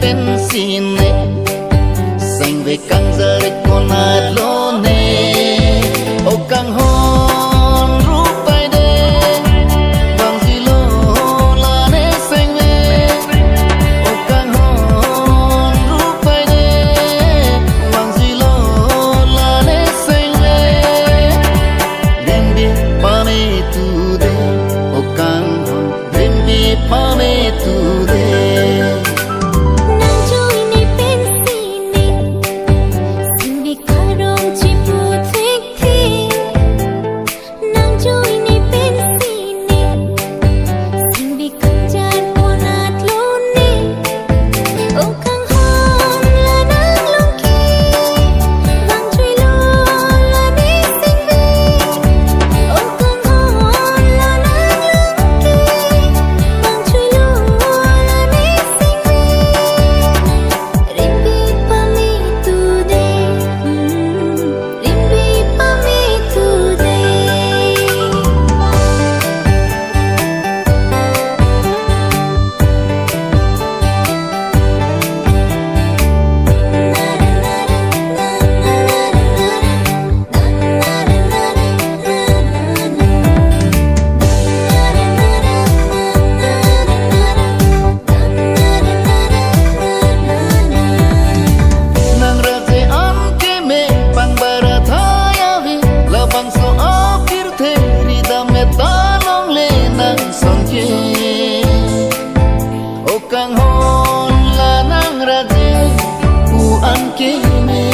pensine Sành về căng giờ để con hạt lô nê Ô căng hôn rút tay đê Vàng gì lô là nê xanh về Ô căng hôn rút tay đê Vàng gì lô là nê xanh về Đêm đi ba mê tu đê Ô căng hôn đêm đi ba mê tu đê Ô căng hôn là nang ra dê u ăn kê mê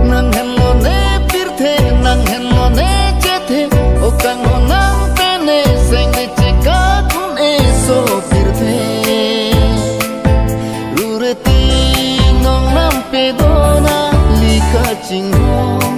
Nang hen lo nê pir thê nang hen lo nê chê thê Ô căng hôn nang tê nê xanh đê chê cá thun ê sô pir thê Ru rê tì nong nam pê đô na ly ca chinh hôn